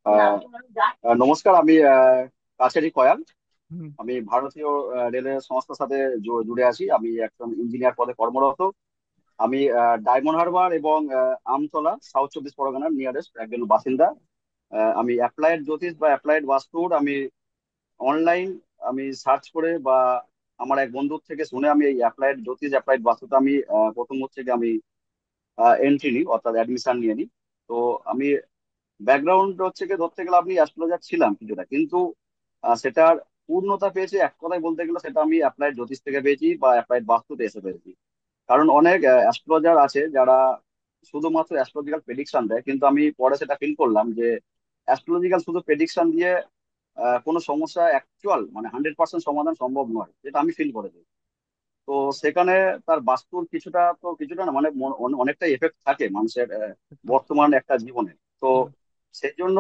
আহ, নমস্কার। আমি কাছেরই কয়াল। হুম। আমি ভারতীয় রেলের সংস্থার সাথে জুড়ে আছি। আমি একজন ইঞ্জিনিয়ার পদে কর্মরত। আমি ডায়মন্ড হারবার এবং আমতলা, সাউথ চব্বিশ পরগনার নিয়ারেস্ট একজন বাসিন্দা। আমি অ্যাপ্লাইড জ্যোতিষ বা অ্যাপ্লাইড বাস্তুর আমি অনলাইন আমি সার্চ করে বা আমার এক বন্ধুর থেকে শুনে আমি এই অ্যাপ্লাইড জ্যোতিষ অ্যাপ্লাইড বাস্তুতে আমি প্রথম হচ্ছে গিয়ে আমি এন্ট্রি নিই, অর্থাৎ অ্যাডমিশন নিয়ে নিই। তো আমি ব্যাকগ্রাউন্ড হচ্ছে কি, ধরতে গেলে আমি অ্যাস্ট্রোলজার ছিলাম কিছুটা, কিন্তু সেটার পূর্ণতা পেয়েছে এক কথায় বলতে গেলে সেটা আমি অ্যাপ্লাইড জ্যোতিষ থেকে পেয়েছি বা অ্যাপ্লাইড বাস্তুতে এসে পেয়েছি। কারণ অনেক অ্যাস্ট্রোলজার আছে যারা শুধুমাত্র অ্যাস্ট্রোলজিক্যাল প্রেডিকশন দেয়, কিন্তু আমি পরে সেটা ফিল করলাম যে অ্যাস্ট্রোলজিক্যাল শুধু প্রেডিকশন দিয়ে কোনো সমস্যা অ্যাকচুয়াল মানে 100% সমাধান সম্ভব নয়, যেটা আমি ফিল করেছি। তো সেখানে তার বাস্তুর কিছুটা না মানে অনেকটা এফেক্ট থাকে মানুষের একদম। বর্তমান একটা জীবনে। তো হুম। সেই জন্য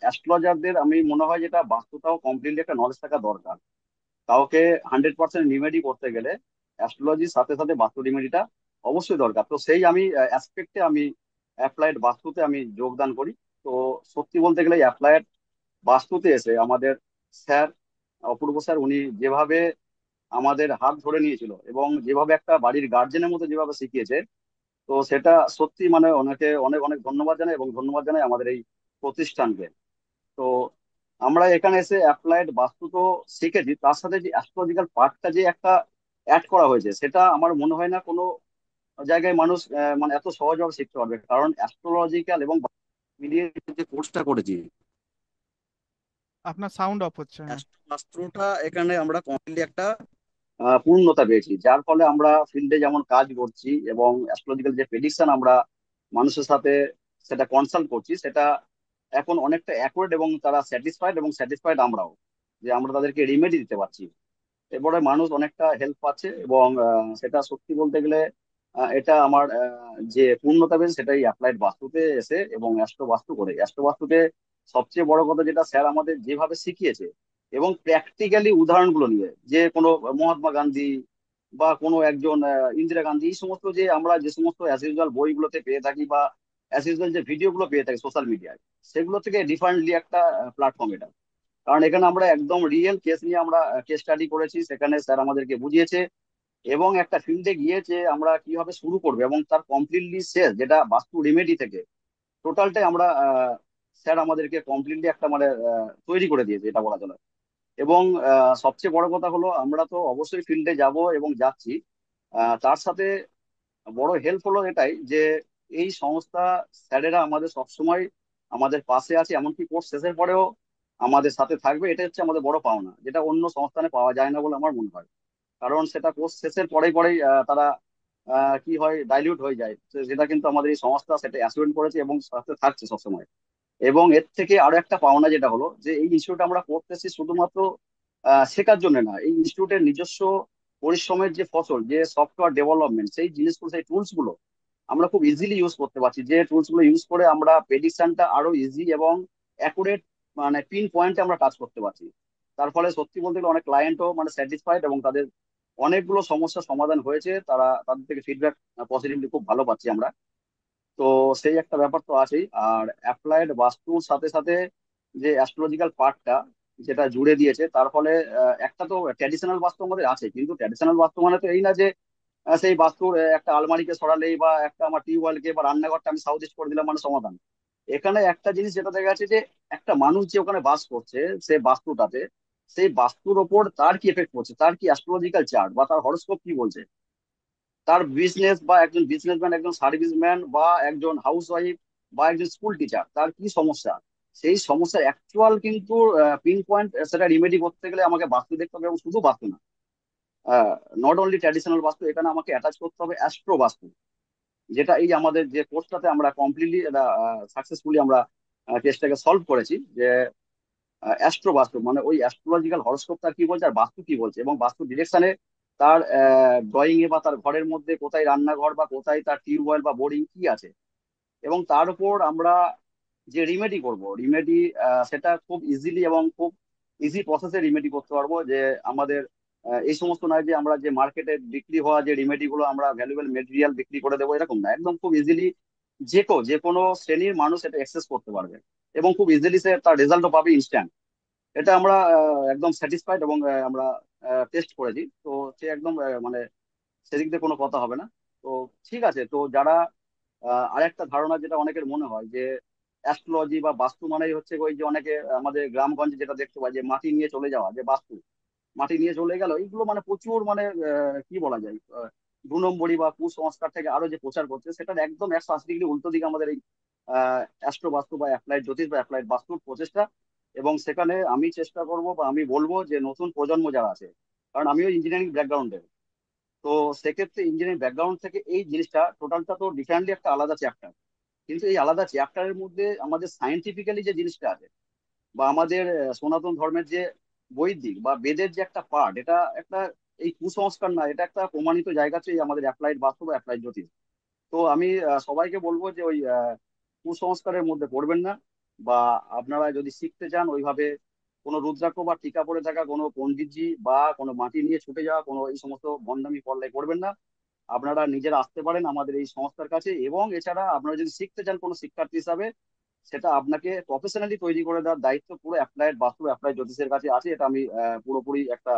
অ্যাস্ট্রোলজারদের আমি মনে হয় যেটা বাস্তুটাও কমপ্লিটলি একটা নলেজ থাকা দরকার। কাউকে 100% রিমেডি করতে গেলে অ্যাস্ট্রোলজির সাথে সাথে বাস্তু রিমেডিটা অবশ্যই দরকার। তো সেই আমি অ্যাসপেক্টে আমি অ্যাপ্লাইড বাস্তুতে আমি যোগদান করি। তো সত্যি বলতে গেলে অ্যাপ্লাইড বাস্তুতে এসে আমাদের স্যার, অপূর্ব স্যার, উনি যেভাবে আমাদের হাত ধরে নিয়েছিল এবং যেভাবে একটা বাড়ির গার্জেনের মতো যেভাবে শিখিয়েছে, তো সেটা সত্যি মানে অনেকে অনেক অনেক ধন্যবাদ জানাই এবং ধন্যবাদ জানাই আমাদের এই প্রতিষ্ঠানকে। তো আমরা এখানে এসে অ্যাপ্লাইড বাস্তু তো শিখেছি, তার সাথে যে অ্যাস্ট্রোলজিক্যাল পার্টটা যে একটা অ্যাড করা হয়েছে, সেটা আমার মনে হয় না কোনো জায়গায় মানুষ মানে এত সহজভাবে শিখতে পারবে। কারণ অ্যাস্ট্রোলজিক্যাল এবং মিলিয়ে যে কোর্সটা করেছি, আপনার সাউন্ড অফ হচ্ছে, হ্যাঁ। শাস্ত্রটা এখানে আমরা কমপ্লিটলি একটা পূর্ণতা পেয়েছি, যার ফলে আমরা ফিল্ডে যেমন কাজ করছি এবং অ্যাস্ট্রোলজিক্যাল যে প্রেডিকশন আমরা মানুষের সাথে সেটা কনসাল্ট করছি, সেটা এখন অনেকটা অ্যাকুরেট এবং তারা স্যাটিসফাইড, এবং স্যাটিসফাইড আমরাও যে আমরা তাদেরকে রিমেডি দিতে পারছি। এরপরে মানুষ অনেকটা হেল্প পাচ্ছে এবং সেটা সত্যি বলতে গেলে এটা আমার যে পূর্ণতা পেয়েছে সেটাই অ্যাপ্লাইড বাস্তুতে এসে এবং অ্যাস্ট্রো বাস্তু করে। অ্যাস্ট্রো বাস্তুতে সবচেয়ে বড় কথা যেটা স্যার আমাদের যেভাবে শিখিয়েছে এবং প্র্যাকটিক্যালি উদাহরণগুলো নিয়ে, যে কোনো মহাত্মা গান্ধী বা কোনো একজন ইন্দিরা গান্ধী, এই সমস্ত যে আমরা যে সমস্ত অ্যাজ ইউজুয়াল বইগুলোতে পেয়ে থাকি বা অ্যাজ ইউজুয়াল যে ভিডিওগুলো পেয়ে থাকি সোশ্যাল মিডিয়ায়, সেগুলো থেকে ডিফারেন্টলি একটা প্ল্যাটফর্ম এটা। কারণ এখানে আমরা একদম রিয়েল কেস নিয়ে আমরা কেস স্টাডি করেছি, সেখানে স্যার আমাদেরকে বুঝিয়েছে এবং একটা ফিল্ডে গিয়ে যে আমরা কিভাবে শুরু করবো এবং তার কমপ্লিটলি শেষ যেটা বাস্তু রেমেডি থেকে টোটালটাই আমরা স্যার আমাদেরকে কমপ্লিটলি একটা মানে তৈরি করে দিয়েছে, এটা বলা চলে। এবং সবচেয়ে বড় কথা হলো আমরা তো অবশ্যই ফিল্ডে যাব এবং যাচ্ছি, তার সাথে বড় হেল্প হলো এটাই যে এই সংস্থা স্যারেরা আমাদের সবসময় আমাদের পাশে আছে, এমনকি কোর্স শেষের পরেও আমাদের সাথে থাকবে। এটা হচ্ছে আমাদের বড় পাওনা, যেটা অন্য সংস্থানে পাওয়া যায় না বলে আমার মনে হয়। কারণ সেটা কোর্স শেষের পরেই পরেই তারা কি হয় ডাইলিউট হয়ে যায়। তো যেটা কিন্তু আমাদের এই সংস্থা সেটা অ্যাসিওর করেছে এবং সাথে থাকছে সবসময়। এবং এর থেকে আরো একটা পাওনা যেটা হলো যে এই ইনস্টিটিউট আমরা করতেছি শুধুমাত্র শেখার জন্য না, এই ইনস্টিটিউটের নিজস্ব পরিশ্রমের যে ফসল, যে সফটওয়্যার ডেভেলপমেন্ট, সেই জিনিসগুলো, সেই টুলস গুলো আমরা খুব ইজিলি ইউজ করতে পারছি। যে টুলস গুলো ইউজ করে আমরা প্রেডিকশনটা আরো ইজি এবং অ্যাকুরেট মানে পিন পয়েন্টে আমরা কাজ করতে পারছি। তার ফলে সত্যি বলতে গেলে অনেক ক্লায়েন্টও মানে স্যাটিসফাইড এবং তাদের অনেকগুলো সমস্যার সমাধান হয়েছে, তারা তাদের থেকে ফিডব্যাক পজিটিভলি খুব ভালো পাচ্ছি আমরা। তো সেই একটা ব্যাপার তো আছেই। আর অ্যাপ্লাইড বাস্তুর সাথে সাথে যে অ্যাস্ট্রোলজিক্যাল পার্টটা যেটা জুড়ে দিয়েছে, তার ফলে একটা তো ট্র্যাডিশনাল বাস্তু আমাদের আছে, কিন্তু ট্র্যাডিশনাল বাস্তু মানে তো এই না যে সেই বাস্তুর একটা আলমারিকে সরালেই বা একটা আমার টিউবওয়েলকে বা রান্নাঘরটা আমি সাউথ ইস্ট করে দিলাম মানে সমাধান। এখানে একটা জিনিস যেটা দেখা যাচ্ছে যে একটা মানুষ যে ওখানে বাস করছে, সে বাস্তুটাতে, সেই বাস্তুর ওপর তার কি এফেক্ট করছে, তার কি অ্যাস্ট্রোলজিক্যাল চার্ট বা তার হরোস্কোপ কি বলছে, তার বিজনেস বা একজন বিজনেসম্যান, একজন সার্ভিসম্যান বা একজন হাউস ওয়াইফ বা একজন স্কুল টিচার, তার কি সমস্যা, সেই সমস্যার অ্যাকচুয়াল কিন্তু পিন পয়েন্ট সেটা রিমেডি করতে গেলে আমাকে বাস্তু দেখতে হবে। এবং শুধু বাস্তু না, নট অনলি ট্র্যাডিশনাল বাস্তু, এখানে আমাকে অ্যাটাচ করতে হবে অ্যাস্ট্রো বাস্তু, যেটা এই আমাদের যে কোর্সটাতে আমরা কমপ্লিটলি সাকসেসফুলি আমরা কেসটাকে সলভ করেছি। যে অ্যাস্ট্রো বাস্তু মানে ওই অ্যাস্ট্রোলজিক্যাল হরোস্কোপ তার কি বলছে আর বাস্তু কি বলছে, এবং বাস্তু ডিরেকশনে তার ড্রয়িং এ বা তার ঘরের মধ্যে কোথায় রান্নাঘর বা কোথায় তার টিউবওয়েল বা বোরিং কি আছে, এবং তার উপর আমরা যে রিমেডি করব রিমেডি, সেটা খুব ইজিলি এবং খুব ইজি প্রসেসে রিমেডি করতে পারবো। যে আমাদের এই সমস্ত নয় যে আমরা যে মার্কেটে বিক্রি হওয়া যে রিমেডি গুলো আমরা ভ্যালুয়েবল মেটেরিয়াল বিক্রি করে দেবো, এরকম না, একদম খুব ইজিলি যে কোনো শ্রেণীর মানুষ এটা অ্যাক্সেস করতে পারবে। এবং খুব ইজিলি সে তার রেজাল্টও পাবে ইনস্ট্যান্ট। এটা আমরা একদম স্যাটিসফাইড, এবং আমরা টেস্ট করেছি। তো সে একদম মানে সেদিক দিয়ে কোনো কথা হবে না। তো ঠিক আছে। তো যারা আরেকটা ধারণা যেটা অনেকের মনে হয় যে অ্যাস্ট্রোলজি বা বাস্তু মানেই হচ্ছে ওই যে অনেকে আমাদের গ্রামগঞ্জে যেটা দেখতে পাই যে মাটি নিয়ে চলে যাওয়া, যে বাস্তু মাটি নিয়ে চলে গেল, এইগুলো মানে প্রচুর মানে কি বলা যায়, 2 নম্বরই বা কুসংস্কার থেকে আরো যে প্রচার করছে, সেটার একদম 180 ডিগ্রি উল্টো দিকে আমাদের এই অ্যাস্ট্রো বাস্তু বা অ্যাপ্লাইড জ্যোতিষ বা অ্যাপ্লাইড বাস্তুর প্রচেষ্টা। এবং সেখানে আমি চেষ্টা করব বা আমি বলবো যে নতুন প্রজন্ম যারা আছে, কারণ আমিও ইঞ্জিনিয়ারিং ব্যাকগ্রাউন্ডের, তো সেক্ষেত্রে ইঞ্জিনিয়ারিং ব্যাকগ্রাউন্ড থেকে এই জিনিসটা টোটালটা তো ডিফারেন্টলি একটা আলাদা চ্যাপ্টার। কিন্তু এই আলাদা চ্যাপ্টারের মধ্যে আমাদের সায়েন্টিফিক্যালি যে জিনিসটা আছে, বা আমাদের সনাতন ধর্মের যে বৈদিক বা বেদের যে একটা পার্ট, এটা একটা এই কুসংস্কার না, এটা একটা প্রমাণিত জায়গা আছে এই আমাদের অ্যাপ্লাইড বাস্তব বা অ্যাপ্লাইড জ্যোতিষ। তো আমি সবাইকে বলবো যে ওই কুসংস্কারের মধ্যে পড়বেন না, বা আপনারা যদি শিখতে চান ওইভাবে কোনো রুদ্রাক্ষ বা টিকা পড়ে থাকা কোনো পণ্ডিতজি বা কোনো মাটি নিয়ে ছুটে যাওয়া কোনো এই সমস্ত ভণ্ডামি পড়াই করবেন না। আপনারা নিজেরা আসতে পারেন আমাদের এই সংস্থার কাছে, এবং এছাড়া আপনারা যদি শিখতে চান কোনো শিক্ষার্থী হিসাবে, সেটা আপনাকে প্রফেশনালি তৈরি করে দেওয়ার দায়িত্ব পুরো অ্যাপ্লাইড বাস্তু অ্যাপ্লাইড জ্যোতিষের কাছে আছে। এটা আমি পুরোপুরি একটা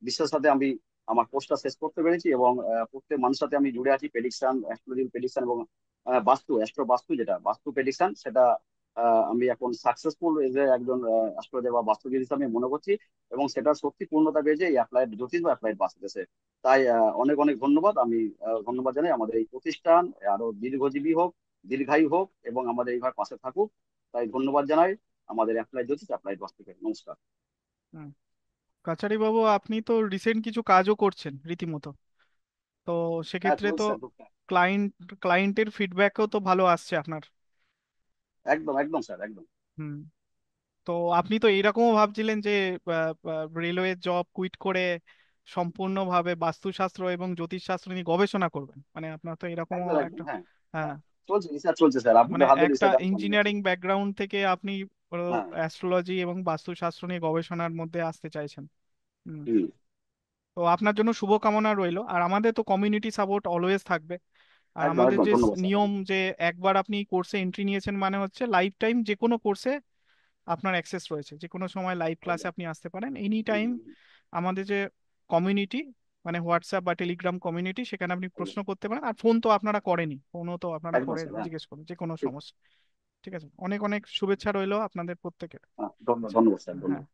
বিশ্বাসের সাথে আমি আমার কোর্সটা শেষ করতে পেরেছি, এবং প্রত্যেক মানুষের সাথে আমি জুড়ে আছি। প্রেডিকশন, অ্যাস্ট্রোলজি প্রেডিকশন, এবং বাস্তু অ্যাস্ট্রো বাস্তু যেটা বাস্তু প্রেডিকশন, সেটা আমি এখন সাকসেসফুল এজ এ একজন অ্যাস্ট্রোলজার বা বাস্তুবিদ হিসাবে মনে করছি। এবং সেটা সত্যি পূর্ণতা পেয়েছে এই অ্যাপ্লাইড জ্যোতিষ বা অ্যাপ্লাইড বাস্তু দেশে। তাই অনেক অনেক ধন্যবাদ। আমি ধন্যবাদ জানাই আমাদের এই প্রতিষ্ঠান আরো দীর্ঘজীবী হোক, দীর্ঘায়ু হোক, এবং আমাদের এইভাবে পাশে থাকুক। তাই ধন্যবাদ জানাই আমাদের অ্যাপ্লাই জ্যোতিষ অ্যাপ্লাইড বাস্তুকে। নমস্কার। হুম। কাছারি বাবু, আপনি তো রিসেন্ট কিছু কাজও করছেন রীতিমতো। তো হ্যাঁ, সেক্ষেত্রে তো চলছে টুকটাক। ক্লায়েন্ট ক্লায়েন্টের ফিডব্যাকও তো ভালো আসছে আপনার। একদম একদম স্যার, একদম। হুম। তো আপনি তো এইরকমও ভাবছিলেন যে রেলওয়ে জব কুইট করে সম্পূর্ণভাবে বাস্তুশাস্ত্র এবং জ্যোতিষশাস্ত্র নিয়ে গবেষণা করবেন, মানে আপনার তো এরকমও একদম একদম, একটা। হ্যাঁ। হ্যাঁ। হ্যাঁ, চলছে রিসার্চ চলছে স্যার, মানে আপনাদের হাতে একটা রিসার্চ আমি চালিয়ে যাচ্ছি। ইঞ্জিনিয়ারিং ব্যাকগ্রাউন্ড থেকে আপনি হ্যাঁ। অ্যাস্ট্রোলজি এবং বাস্তুশাস্ত্র নিয়ে গবেষণার মধ্যে আসতে চাইছেন। হুম। হুম। তো আপনার জন্য শুভকামনা রইলো, আর আমাদের তো কমিউনিটি সাপোর্ট অলওয়েজ থাকবে। আর একদম আমাদের একদম, যে ধন্যবাদ স্যার। নিয়ম যে একবার আপনি কোর্সে এন্ট্রি নিয়েছেন মানে হচ্ছে লাইফ টাইম যে কোনো কোর্সে আপনার অ্যাক্সেস রয়েছে, যে কোনো সময় লাইভ ক্লাসে একদম। আপনি আসতে পারেন এনি হুম, টাইম। হুম, হুম। আমাদের যে কমিউনিটি, মানে হোয়াটসঅ্যাপ বা টেলিগ্রাম কমিউনিটি, সেখানে আপনি একদম প্রশ্ন করতে পারেন। আর ফোন তো আপনারা করেনি, ফোনও তো আপনারা একদম করে স্যার, হ্যাঁ। জিজ্ঞেস করুন যে কোনো ঠিক। সমস্যা। ঠিক আছে, অনেক অনেক শুভেচ্ছা রইলো আপনাদের প্রত্যেকের। হ্যাঁ, ধন্যবাদ আচ্ছা। ধন্যবাদ স্যার, হ্যাঁ। ধন্যবাদ।